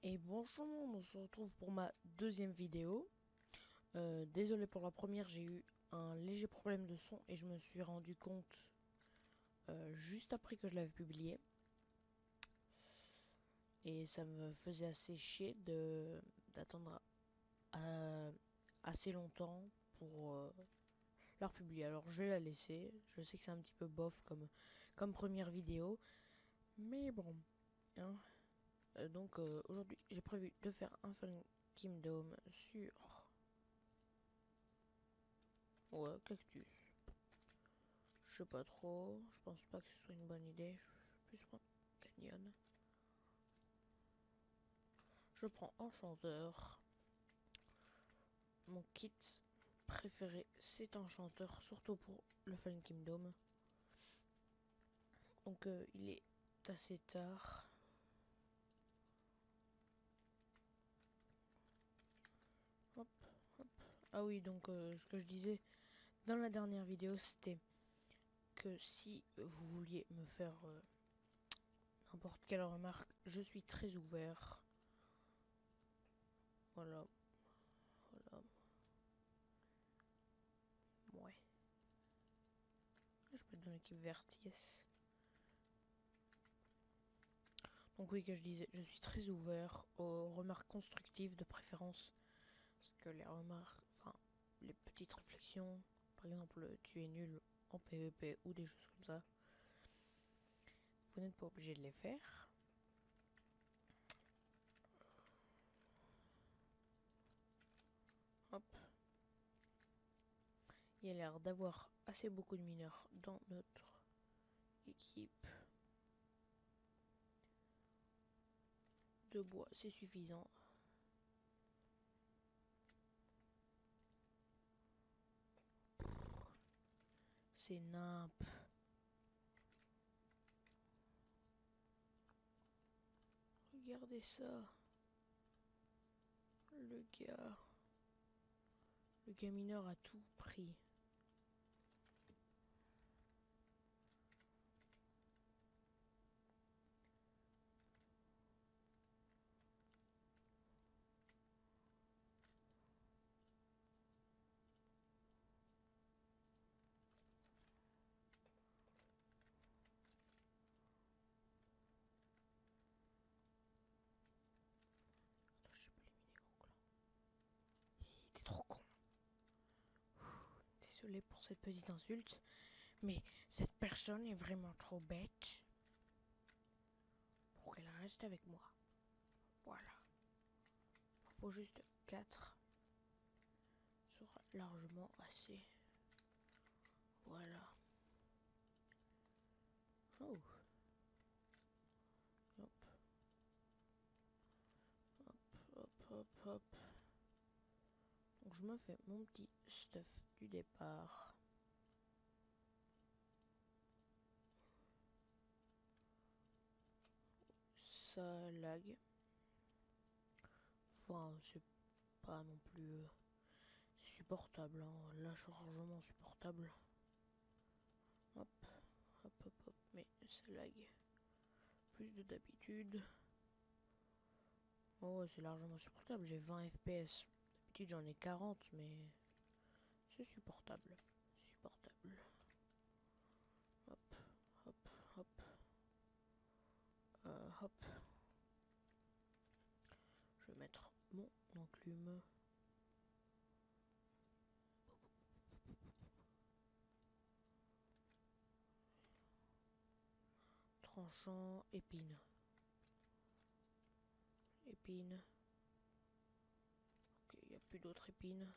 Et bonjour, on se retrouve pour ma deuxième vidéo. Désolé pour la première, j'ai eu un léger problème de son et je me suis rendu compte juste après que je l'avais publié. Et ça me faisait assez chier d'attendre assez longtemps pour la republier. Alors je vais la laisser. Je sais que c'est un petit peu bof comme première vidéo. Mais bon. Hein. Donc aujourd'hui j'ai prévu de faire un Fallen Kingdom sur... Ouais, cactus. Je sais pas trop. Je pense pas que ce soit une bonne idée. Je vais plus prendre canyon. Je prends enchanteur. Mon kit préféré, c'est enchanteur, surtout pour le Fallen Kingdom. Donc il est assez tard. Hop, hop. Ah oui, donc ce que je disais dans la dernière vidéo, c'était que si vous vouliez me faire n'importe quelle remarque, je suis très ouvert. Voilà, voilà. Ouais. Je peux être dans l'équipe verte, yes. Donc oui, que je disais, je suis très ouvert aux remarques constructives de préférence. Parce que les remarques, enfin, les petites réflexions, par exemple, tu es nul en PvP ou des choses comme ça, vous n'êtes pas obligé de les faire. Hop. Il y a l'air d'avoir assez beaucoup de mineurs dans notre équipe. De bois, c'est suffisant. C'est nimp. Regardez ça. Le gars. Le gars mineur a tout pris. Attends, je sais pas éliminer gros là. T'es trop con. Désolé pour cette petite insulte. Mais cette personne est vraiment trop bête pour qu'elle reste avec moi. Voilà. Il faut juste 4. Ce sera largement assez. Voilà. Oh. Hop. Hop, hop, hop, hop. Donc je me fais mon petit stuff du départ. Ça lag. Enfin, c'est pas non plus supportable. Hein. Là, chargement supportable. Hop, hop, hop, hop. Mais ça lag. Plus de d'habitude. Oh ouais, c'est largement supportable. J'ai 20 FPS. D'habitude, j'en ai 40, mais c'est supportable. Supportable. Hop, hop, hop. Hop. Je vais mettre mon enclume. Tranchant, épine. Épine. Ok, il n'y a plus d'autres épines.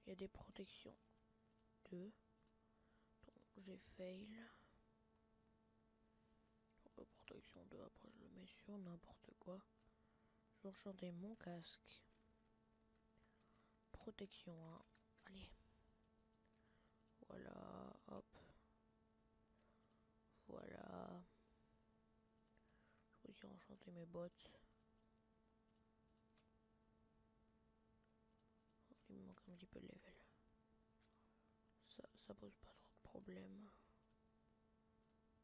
Il y a des protections. 2. Donc j'ai fail. Protection 2, après je le mets sur n'importe quoi. Je vais enchanter mon casque. Protection 1. Allez. Voilà, hop. Voilà. Je vais aussi enchanter mes bottes. Il me manque un petit peu de level. Ça pose pas trop de problème.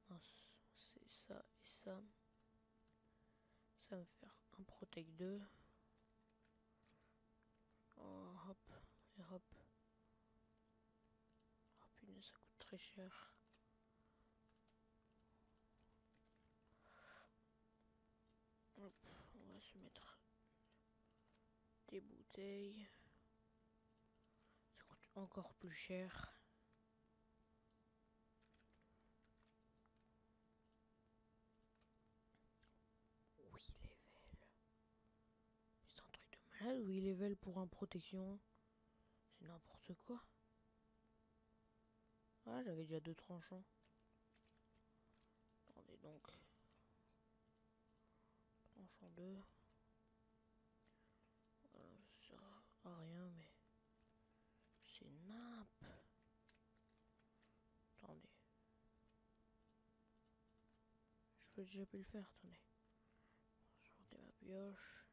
Mince, c'est ça et ça. Ça va me faire un Protect 2. Oh, hop, et hop. Oh punaise, ça coûte très cher. Hop, on va se mettre des bouteilles. Ça coûte encore plus cher. Oui, level. C'est un truc de malade, oui, level pour un protection. C'est n'importe quoi. Ah, j'avais déjà 2 tranchants. Attendez donc. Tranchant 2. Voilà, ça sert à rien, mais c'est nimp. Attendez. Je peux déjà plus le faire, attendez. Sortez ma pioche.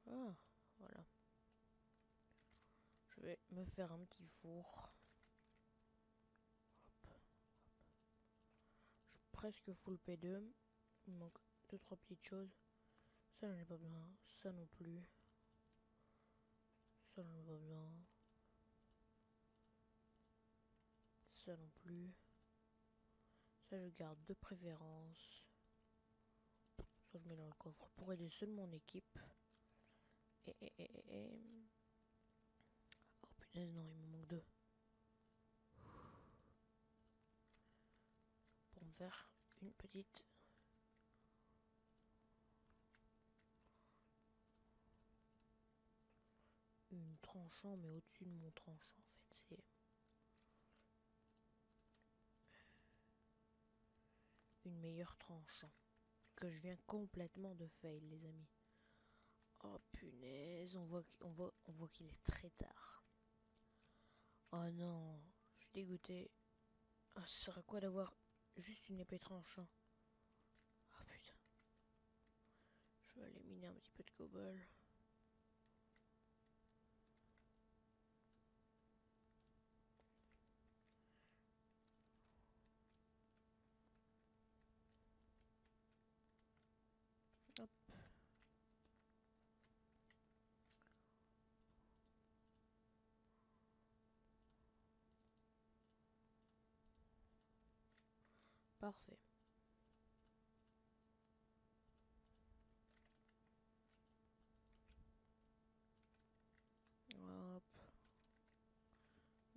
Ah, voilà. Je vais me faire un petit four. Hop. Je suis presque full P2. Il me manque 2-3 petites choses. Ça, j'en ai pas besoin. Ça non plus. Ça, j'en ai pas besoin. Ça non plus. Ça, je garde de préférence. Ça, je mets dans le coffre pour aider seul mon équipe. Et. Oh punaise, non, il me manque 2. Pour me faire une petite. Une tranchant, mais au-dessus de mon tranchant, en fait. C'est une meilleure tranchant. Que je viens complètement de fail, les amis. Oh punaise, on voit qu'il est très tard. Oh non, je suis dégoûté. Ah, ça serait quoi d'avoir juste une épée tranchant? Ah putain. Je vais aller miner un petit peu de cobble. Hop. Parfait. Hop.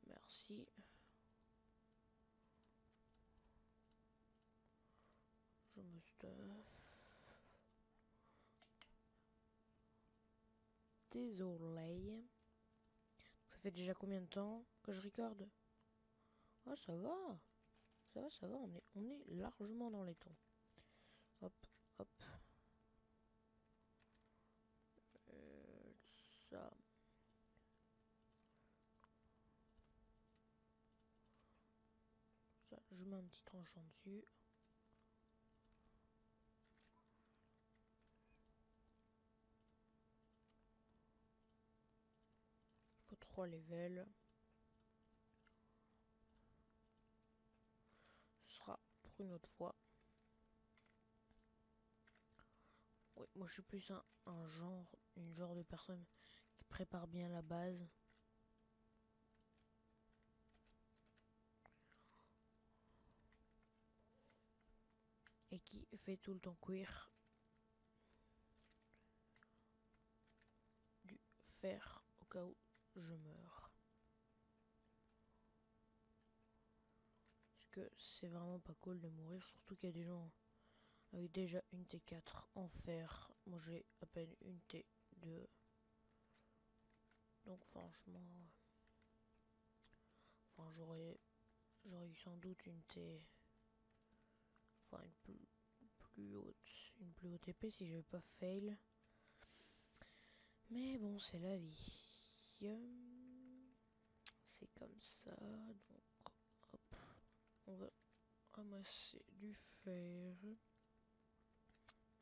Merci. Je me stuff. Désolé. Ça fait déjà combien de temps que je recorde? Ah, ça va. Ça va, ça va. On est largement dans les temps. Hop, hop. Euh, ça. Ça, je mets un petit tranchant dessus. Il faut 3 levels. Ce sera pour une autre fois. Oui, moi je suis plus une genre de personne qui prépare bien la base. Et qui fait tout le temps cuire du fer au cas où je meurs. Parce que c'est vraiment pas cool de mourir, surtout qu'il y a des gens avec déjà une T4 en fer. Moi j'ai à peine une T2. Donc franchement, enfin j'aurais eu sans doute une T, enfin une plus haute épée si j'avais pas fail. Mais bon, c'est la vie. C'est comme ça, donc hop, on va ramasser du fer.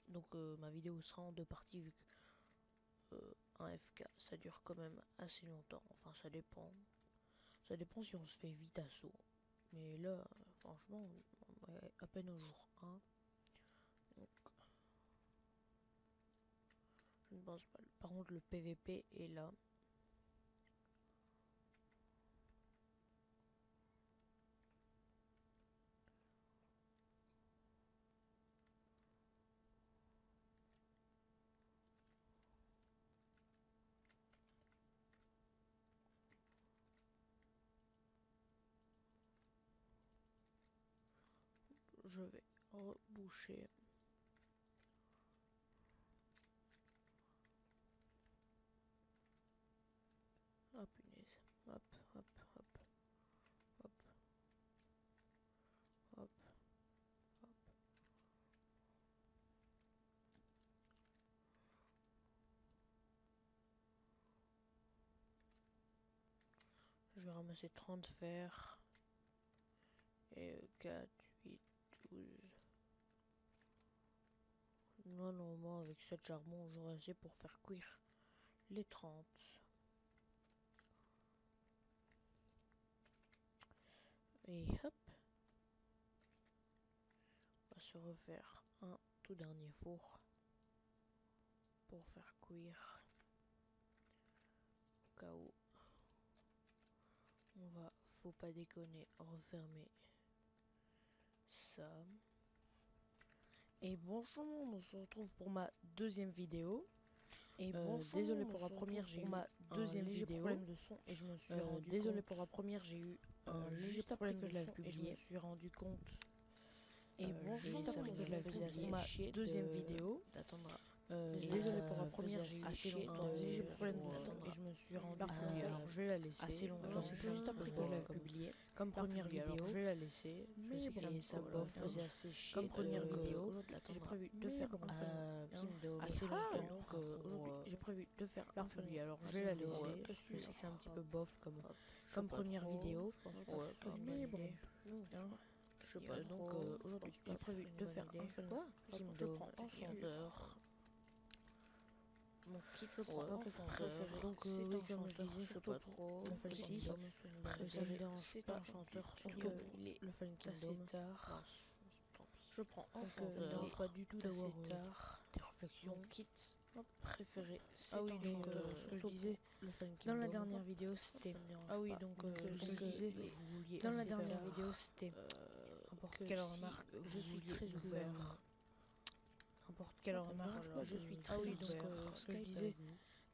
Donc ma vidéo sera en 2 parties vu que un FK ça dure quand même assez longtemps. Enfin ça dépend. Ça dépend si on se fait vite assaut. Mais là, franchement, on est à peine au jour 1. Donc Bon, par contre, le PVP est là. Je vais reboucher. Ah punaise. Hop, hop, hop. Hop. Hop. Hop. Je vais ramasser 30 fer. Et 4, 8, 12. Là, normalement, avec 7 charbon, j'aurai assez pour faire cuire les 30. Et hop. On va se refaire un tout dernier four pour faire cuire. Au cas où. On va, faut pas déconner, refermer ça. Et bonjour, on se retrouve pour ma deuxième vidéo. Et désolé pour la première, j'ai eu un léger problème de son et je me suis rendu désolé compte, pour la première, j'ai eu un léger problème que je l'avais publié et je me suis rendu compte. Et bonjour, ça me faisait assez chier deuxième vidéo d'attendre. Désolé pour la première, j'ai eu assez longtemps un léger problème d'attendre et je me suis rendu compte. Alors je vais la laisser assez longtemps. C'est juste après que je l'avais publié comme première vidéo. Je vais la laisser. Je sais que c'est un petit peu bof, faisait assez chier comme première vidéo. J'ai prévu de faire assez longtemps. Donc aujourd'hui, j'ai prévu de faire un publié. Alors je vais la laisser. Je sais que c'est un petit peu bof comme première vidéo. Mais bon, je sais pas. Donc aujourd'hui, j'ai prévu de faire un film de enchanteur. Mon kit préféré, donc oui, comme je disais, je sais pas trop. Le Fallen Kingdom, ça me dérange pas enchanteur, surtout le Fallen Kingdom. Assez tard. Je prends enchanteur. Ça me dérange pas du tout d'avoir des réflexions. Mon kit préféré, c'est enchanteur. Ce que je disais dans la dernière vidéo, c'était ah oui, donc ce que je disais, vous vouliez dans la dernière vidéo, c'était n'importe quelle remarque, je suis très ouvert. N'importe quelle remarque, je suis très ouvert. Ce que je disais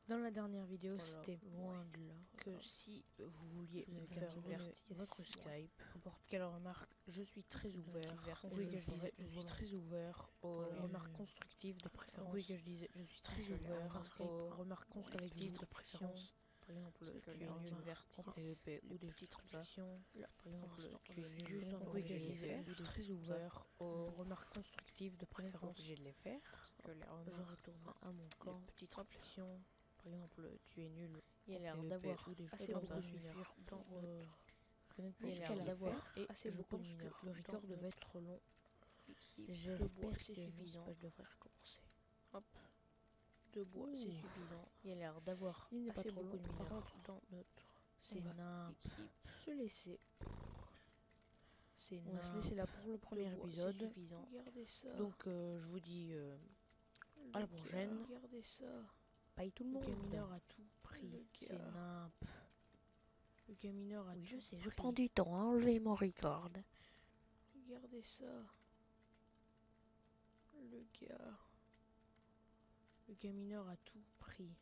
dans la dernière vidéo, c'était loin de là. Que si vous vouliez me faire divertir votre Skype, n'importe quelle remarque, je suis très ouvert. Oui, que je disais, je suis très ouvert aux remarques constructives de préférence. Oui, que je disais, je suis très ouvert aux remarques constructives de préférence. Par exemple, tu es nul en PVP ou des petites réflexions. Là, par exemple, tu es nul. Oui, que je disais, je suis très ouvert aux remarques constructives de préférence. Obligé de les faire. Que les remarques, je retourne à mon camp. Petite réflexion. Par exemple, tu es nul. Il a l'air d'avoir assez beaucoup de mineurs dans votre fenêtre. Il a l'air d'avoir assez beaucoup de mineurs. Le record devait être long. J'espère que c'est suffisant. Je devrais recommencer. Hop. De bois, c'est suffisant. Il a l'air d'avoir assez beaucoup de mineurs dans notre. C'est nappe. Se laisser. On va se laisser là pour le premier épisode. Suffisant. Regardez ça. Donc je vous dis à la prochaine. Regardez ça. Bye tout le monde. Le gamineur a tout pris. C'est nappe. Le gamineur a tout pris. Oui, je sais, je prends du temps à enlever mon record. Regardez ça. Le gars. Le gamineur a tout pris.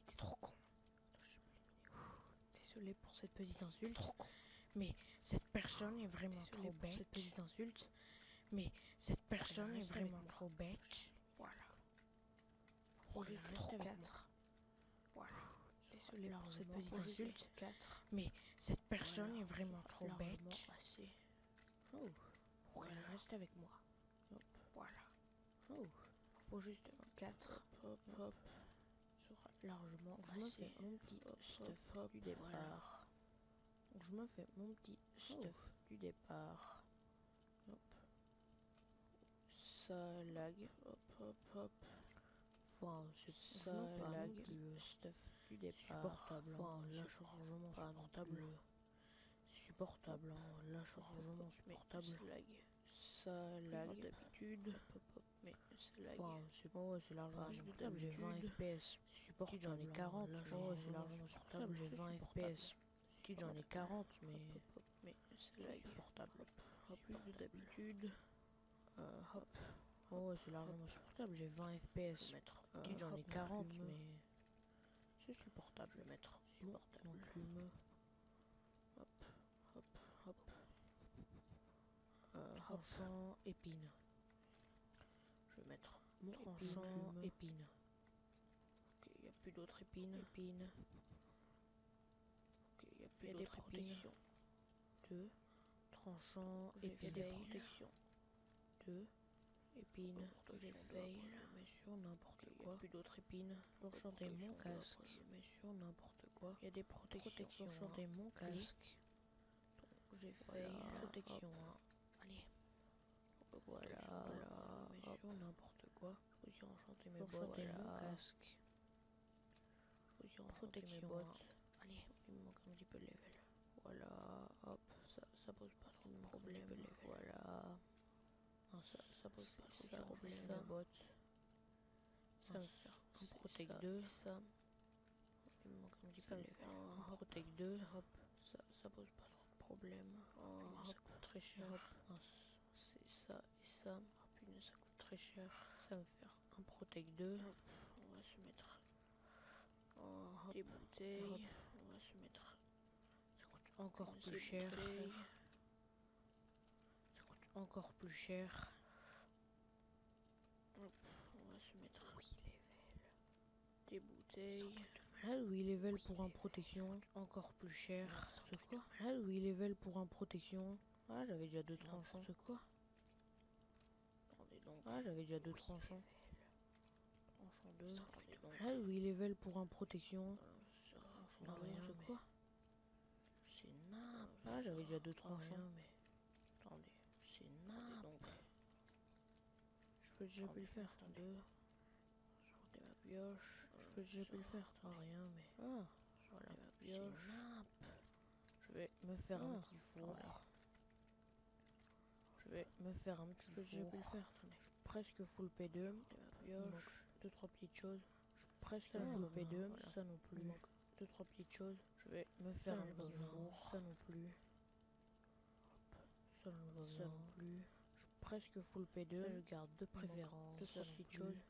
T'es trop con. Désolé pour cette petite insulte. Trop con. Mais cette personne est vraiment trop bête. Cette petite insulte. Mais cette personne est vraiment trop bête. Voilà. Voilà, reste avec moi. Voilà. Désolé pour cette petite insulte. 4. Mais cette personne est vraiment trop bête. Assez. Oh. Voilà, reste avec moi. Hop. Voilà. Oh. Faut juste 4. Hop, hop, hop. Sera largement je me fais mon petit stuff du départ. Donc je me fais mon petit stuff du départ. Hop. Ça lag. Hop, hop, hop. Enfin, c'est ça, lag, stuff du départ. Supportable, enfin, là, chargement supportable. Supportable, hein, là, chargement supportable. Ça lag d'habitude. Mais ça lag. Enfin, c'est bon, ouais, c'est largement supportable. J'ai 20 FPS. Supportable, j'en ai 40. Là, c'est largement supportable. J'ai 20 FPS. Si j'en ai 40, mais ça lag. Supportable. Plus de d'habitude. Hop. Oh, ouais, c'est largement supportable. J'ai 20 FPS. Mettre. Si j'en ai 40, mais c'est supportable. Je vais mettre supportable. Plume. Hop, hop, hop. Tranchant, épine. Je vais mettre mon tranchant, épine. Ok, il n'y a plus d'autres épines. Épine. Ok, il n'y a plus d'autres protections. 2. Tranchant, épine. Des protections. 2. Épine. J'ai fail. Je mets sur n'importe quoi. Il n'y a plus d'autres épines. Pour chanter mon casque. Je mets sur n'importe quoi. Il y a des protections. Pour chanter mon casque. J'ai fail. Protection 1. Allez. Voilà, mais sur n'importe quoi. Faut y enchanter mes bottes. Enchanter mon casque. Faut y enchanter mes bottes. Allez, il me manque un petit peu de level. Voilà, hop, ça pose pas trop de problème. Voilà. Non, ça pose pas trop de problème. Mes bottes. Ça va me faire un protect 2. Ça. Il me manque un petit peu de level. Un protect 2, hop. Ça pose pas trop de problème. Ça coûte très cher. Hop. C'est ça et ça. Oh punaise, ça coûte très cher. Ça va me faire un Protect 2. Hop, on va se mettre des bouteilles. Hop, on va se mettre. Ça coûte encore plus cher. Ça coûte encore plus cher. Hop, on va se mettre. Oui, level. Des bouteilles. Malade, oui, level pour un protection. Encore plus cher. C'est quoi? Malade, oui, level pour un protection. Ah, j'avais déjà deux tranchants. C'est quoi? Attendez donc. Ah, j'avais déjà deux tranchants. Tranchant 2. Là, oui, level pour un protection. Tranchant 2, c'est quoi? C'est nappe. Ah, j'avais déjà deux tranchants. Mais attendez, c'est nappe. Donc, je peux déjà plus le faire. Attendez. Sortez ma pioche. Je peux déjà plus le faire. Rien, mais. Ah, voilà ma pioche. Je vais me faire un petit four. Je vais me faire un petit four. Je peux le faire, attendez. Je suis presque full P2. Il manque 2-3 petites choses. Je suis presque full P2. Voilà. Ça non plus. Il manque 2-3 petites choses. Je vais me faire un petit four. Ça non plus. Ça non plus. Je suis presque full P2. Ça, je garde de préférence. 2-3 petites choses.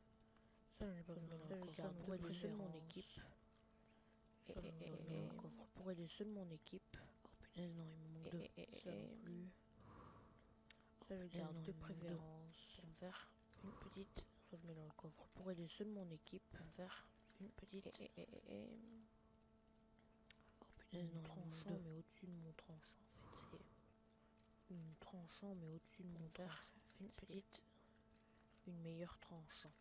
Ça, je n'ai pas besoin. Ça, je garde pour aider seul mon équipe. Et le coffre pour aider seul mon équipe. Oh punaise, non, il me manque deux. Ça non plus. Ça, je garde de préférence. Pour me faire une petite. Soit je mets dans le coffre pour aider seul mon équipe. Pour me faire une petite. Oh punaise, non, tranchant, mais au-dessus de mon tranchant, en fait. C'est une tranchant, mais au-dessus de mon tranchant. En fait, une petite. Une meilleure tranchant.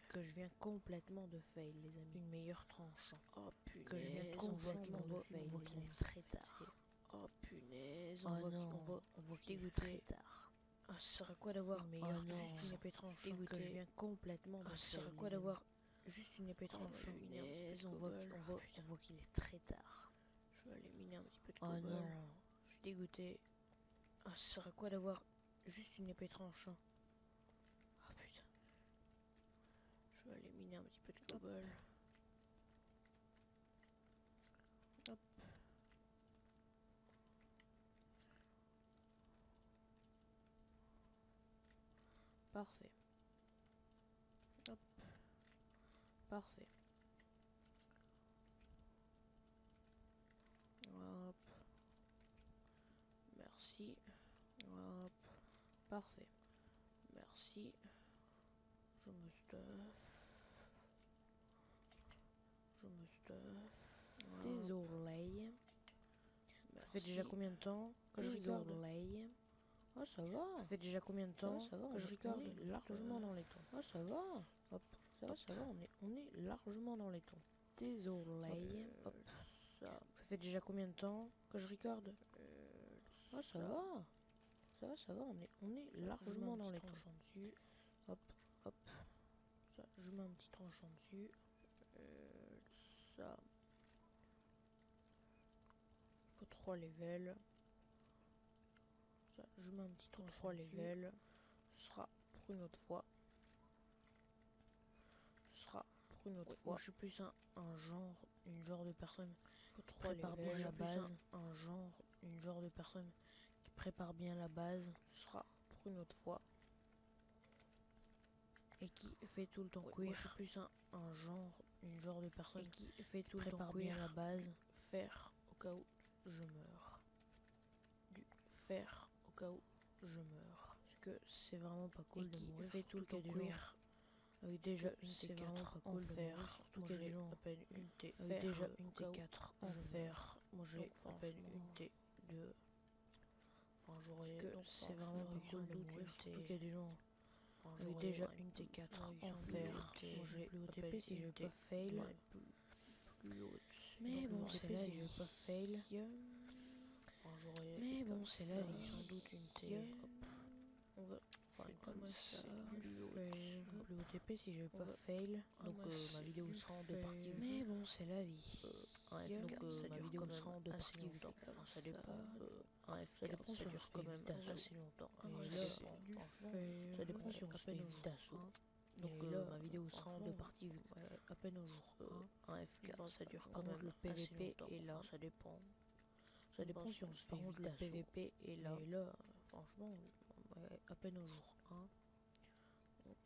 Que je viens complètement de fail, les amis. Une meilleure tranchant. Oh punaise, que je viens complètement de fail. On voit qu'il est très tard. Oh punaise, on voit qu'il est très tard. Ah, ça serait quoi d'avoir juste une épée tranchante que je viens complètement de fail. Ça serait quoi d'avoir juste une épée tranchante. On voit qu'il est très tard. Je vais aller miner un petit peu de cobble. Oh non, je suis dégoûté. Ah, ça serait quoi d'avoir juste une épée tranchante. Ah putain. Je vais aller miner un petit peu de cobble. Hop. Parfait. Hop. Parfait. Hop. Merci. Hop. Parfait. Merci. Je me stuff. Je me stuff. Désolé. Ça fait déjà combien de temps que je regarde? Oh, ça va. Ça fait déjà combien de temps que je regarde? Largement dans les temps. Oh, ça va. Hop. Ça va. On est largement dans les temps. Désolé. Hop. Ça fait déjà combien de temps que je regarde? Oh, ça va. Ça va. On est largement dans les temps. Dessus. Hop. Hop. Ça, je mets un petit tranchant dessus. Ça. Il faut 3 levels. Ça, je mets un petit tranchant 3 levels. Ce sera pour une autre fois. Ce sera pour une autre fois. Moi, je suis plus une genre de personne qui prépare bien la base. Une genre de personne qui prépare bien la base. Ce sera pour une autre fois. Et qui fait tout le temps cuire. Moi, je suis plus une genre de personne qui fait tout le temps cuire la base. Faire au cas où je meurs. Du fer au cas où je meurs. Parce que c'est vraiment pas cool de mourir. Fait tout le temps cuire. Avec déjà une T4 en fer. Surtout qu'il y a des gens à peine une T. Avec déjà une T4 en fer. Moi j'ai à peine une T2. Enfin j'aurais. C'est vraiment pas cool de mourir. Surtout qu'il y a des gens. Avec déjà une T4 en fer. Moi j'ai plus haut TP si je vais pas fail. Plus haute. Mais bon c'est la vie. Si je vais pas fail. Mais bon c'est la vie. Sans doute une T. On va. Enfin, comme ça, plus haut TP si je vais pas fail. Donc ma vidéo sera en 2 parties. Mais bon, c'est la vie. Un F, donc ma vidéo sera en 2 parties. Enfin, ça dépend. Un F, ça dépend si on se fait vite assez longtemps. Et là, franchement, ça dépend si on se fait vite d'assaut. Donc ma vidéo sera en 2 parties vu que à peine au jour 1. Un FK, ça dure quand même le PVP et là, ça dépend. Ça dépend si on se fait vite le PVP et là, franchement, ouais, à peine au jour 1. Donc,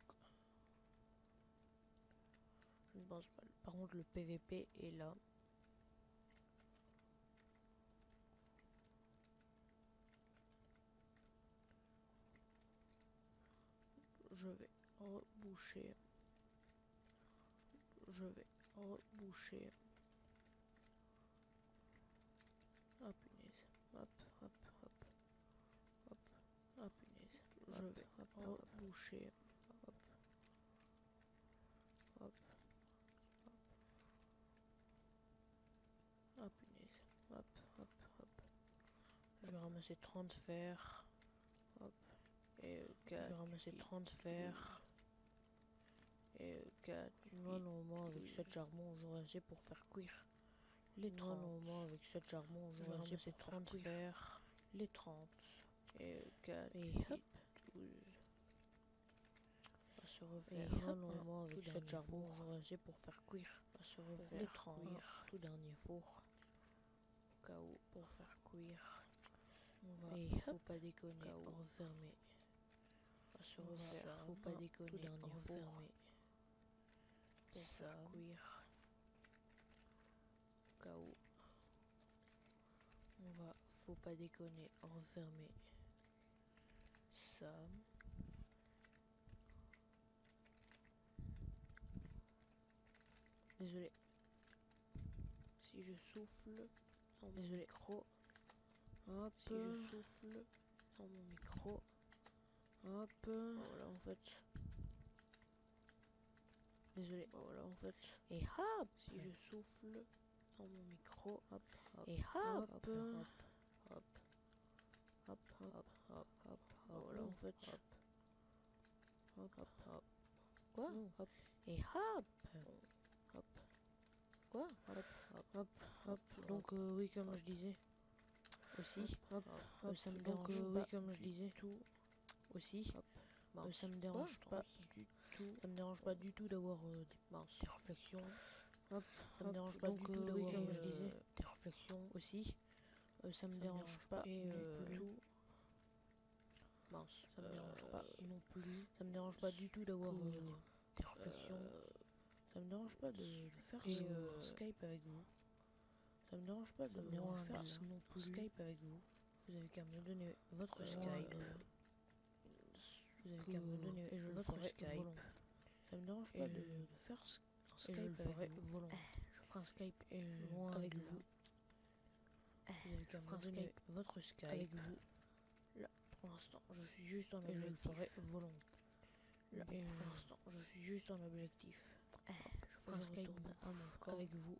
je ne pense pas. Par contre, le PVP est là. Je vais reboucher. Je vais reboucher. Ah punaise. Hop, hop, hop. Hop. Ah punaise. Je vais reboucher. Hop. Hop. Ah punaise. Hop, hop, hop. Je vais ramasser 30 fer. Hop. Et 4. Je vais ramasser 30 fer. Et 4. Normalement, avec 7 charbons, j'aurai assez pour faire cuire les 30. Normalement, avec 7 charbons, j'aurai assez pour 30 fer. Les 30. Et 4. Et hop. 12. On va se refaire. Et normalement, avec 7 charbons, j'aurai assez pour faire cuire. On va se refaire les 30. Tout dernier four. Au cas où, pour faire cuire. On va, et faut pas déconner, refermer. On va se refaire, faut pas déconner, tout dernier refermer. Pour faire cuire. Au cas où. On va, faut pas déconner, refermer. Ça. Désolé. Si je souffle dans mon micro. Hop. Si je souffle dans mon micro. Hop. Voilà en fait. Désolé. Voilà en fait. Et hop. Si je souffle dans mon micro. Hop. Hop. Et hop. Hop. Hop. Hop. Hop. Hop. Hop. Hop. Voilà en fait. Hop. Hop. Hop. Hop. Quoi? Hop. Et hop. Hop. Quoi? Hop. Hop. Hop. Donc oui comme je disais. Aussi. Hop. Ça me dérange pas. Oui comme je disais. Tout. Aussi. Ça me dérange pas du tout. Ça me dérange pas du tout d'avoir des réflexions. Hop. Ça me dérange pas du tout d'avoir comme je disais des réflexions aussi. Ça me dérange pas du tout. Mince. Ça me dérange pas non plus. Ça me dérange pas du tout d'avoir des réflexions. Ça me dérange pas de faire Skype avec vous. Ça me dérange pas de faire non plus Skype avec vous. Vous avez qu'à me donner votre Skype. Vous avez qu'à me donner et je le ferai Skype. Ça me dérange pas de faire un Skype et je le ferai volontiers. Je ferai un Skype avec vous. Vous avez qu'à me donner votre Skype avec vous. Là, pour l'instant, je suis juste en objectif. Et je le ferai volontiers. Là, pour l'instant, je suis juste en objectif. Je ferai un Skype à mon camp avec vous.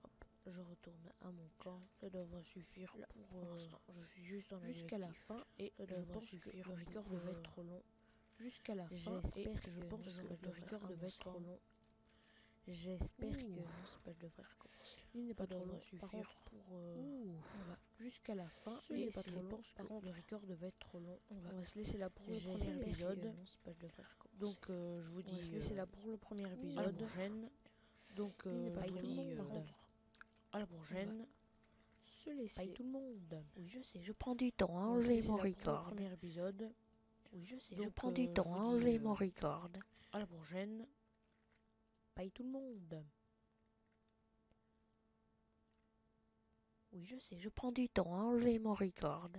Hop, je retourne à mon camp. Ça devrait suffire pour l'instant. Je suis juste en objectif. Jusqu'à la fin et ça devrait suffire. Le record va être trop long. jusqu'à la fin. J'espère et je que pense nos que oreilles le devraient record devait être avancer. trop long. J'espère Ouh. que non, c'est pas, je devrais recommencer. Il n'est pas Ça trop long. devrait Par suffire contre, pour. on va jusqu'à la fin. Ce n'est pas trop je long. pense Par que contre, le record devait être trop long. on On va se laisser là pour le premier j'espère épisode. que non, c'est pas, je devrais recommencer. Donc je vous On va dis se laisser là pour le premier à la épisode. prochaine. Donc Il n'est pas je trop vous long. dis Par contre, à la prochaine. se laisser. Bye tout le monde. Oui, je sais, je prends du temps à On va se enlever laisser mon là pour le record. premier épisode. Oui, je sais, je Donc prends du je temps vous à dis enlever mon record. à la prochaine. Bye tout le monde. Oui, je sais, je prends du temps à enlever mon record.